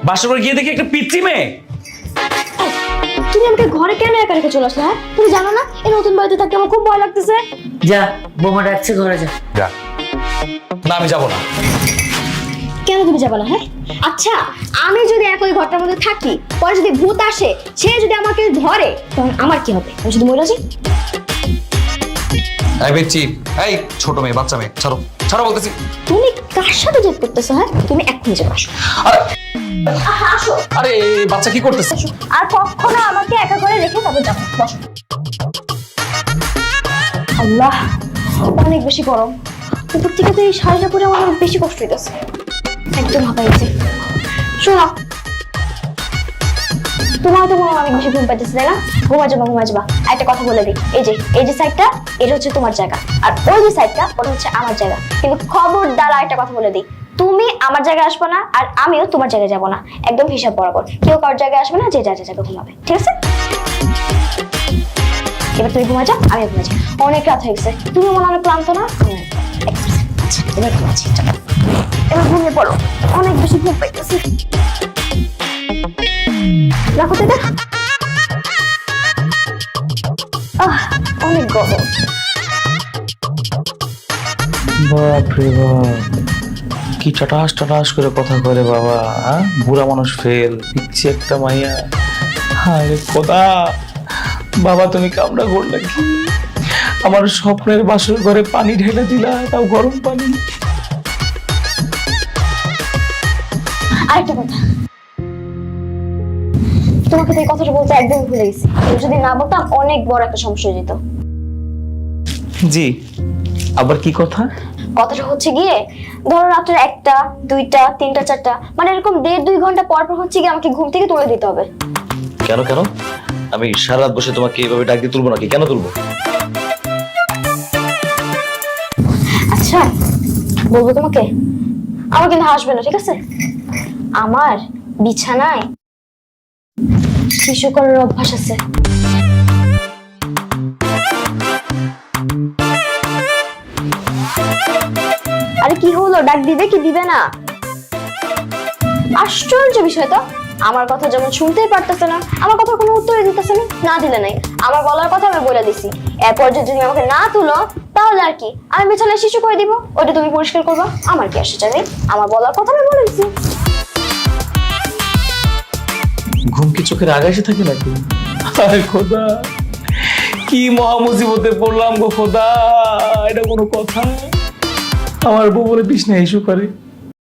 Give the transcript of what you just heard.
বাসার ঘরে গিয়ে দেখি একটা পিচ্চি মেয়ে। তুমি আমাকে ঘরে কেন একা রেখে চলে আসলে? হ্যাঁ, তুমি জানো না এই নতুন বাড়িতে থাকতে আমার খুব ভয় লাগতেছে। যা, বোমা ডাকছে, ঘরে যা। যা। না আমি যাবো না। কেন তুমি যাবে না? হ্যাঁ, আচ্ছা আমি যদি একই ঘরটার মধ্যে থাকি, পরে যদি ভূত আসে, সে যদি আমাকে ধরে, তখন আমার কি হবে? আমি শুধু মরে যাই। এই পিচ্চি, এই ছোট মেয়ে, বাচ্চা মেয়ে, ছাড়ো ছাড়ো বলতেছি। তুমি কার সাথে জেদ করতেছো? হ্যাঁ, তুমি এক্ষুনি যাবে। আসো আরে আসো আরে এই বাচ্চা কি করতেছে? আসো, আর কখনো আমাকে একা করে রেখে তবে যাবো। বসো। আল্লাহ, অনেক বেশি গরম। উপর থেকে তো এই শাড়িটা পরে আমার অনেক বেশি কষ্ট হইতেছে। একদম হাঁপাইছে। শোনো, তোমার তো মনে হয় অনেক বেশি ঘুম পাইতেছে, তাই না? ঘুমা যাবা। একটা কথা বলে দিই, এই যে সাইডটা, এটা হচ্ছে তোমার জায়গা, আর ওই যে সাইডটা, ওটা হচ্ছে আমার জায়গা। কিন্তু খবরদার একটা কথা বলে দিই, তুমি আমার জায়গায় আসবে না, আর আমিও তোমার জায়গায় যাবো না। একদম হিসাব বরাবর, কেউ কারোর জায়গায় আসবে না, যে যার জায়গায় ঘুমাবে, ঠিক আছে? এবার তুমি ঘুমা যাও, আমিও ঘুমা যাই। অনেক রাত হয়ে গেছে, তুমি মনে অনেক ক্লান্ত না? আচ্ছা, এবার ঘুমাচ্ছি। এবার ঘুমিয়ে পড়ো, অনেক বেশি ঘুম পাইতেছে। রাখো তো এটা। অনেক গরম। বাপরে বাপ, কি টাটাস করে কথা করে বাবা। হ্যাঁ, বুড়া মানুষ ফেল, পিচ্ছি একটা মাইয়া। আরে খোদা, বাবা তুমি কামড়া করলে কি? আমার স্বপ্নের বাসর ঘরে পানি ঢেলে দিলা, তাও গরম পানি। আরেকটা কথা, তোমাকে তো এই কথাটা বলতে একদম ভুলে গেছি। যদি না বলতাম অনেক বড় একটা সমস্যা হয়ে যেত। জি, আবার কি কথা? কথাটা হচ্ছে গিয়ে, ধরো রাত্রে 1টা 2টা 3টা 4টা, মানে এরকম 1.5-2 ঘন্টা পর পর হচ্ছে গিয়ে আমাকে ঘুম থেকে তুলে দিতে হবে। কেন কেন? আমি সারা রাত বসে তোমাকে এইভাবে ডাক দিয়ে তুলবো নাকি? কেন তুলবো? আচ্ছা বলবো তোমাকে, আমার কিন্তু হাসবে না, ঠিক আছে? আমার বিছানায় শিশু করার অভ্যাস আছে। আরে কি হলো, ডাক দিবে কি দিবে না? আশ্চর্য বিষয় তো, আমার কথা যেমন শুনতেই পারতেছে না, আমার কথা কোনো উত্তরই দিতেছে না। না দিলে নাই, আমার বলার কথা আমি বলে দিছি। এরপর যদি তুমি আমাকে না তুলো, তাহলে আর কি, আমি বিছানায় শিশু করে দিব, ওটা তুমি পরিষ্কার করবা, আমার কি আসে যাবে? আমার বলার কথা আমি বলে দিছি। ঘুম কি চোখের আগে এসে থাকে নাকি? আরে খোদা, কি মহা মুসিবতে পড়লাম গো খোদা। এটা কোনো কথা? আমার বউ বলে বিছনায় ইস্যু করে।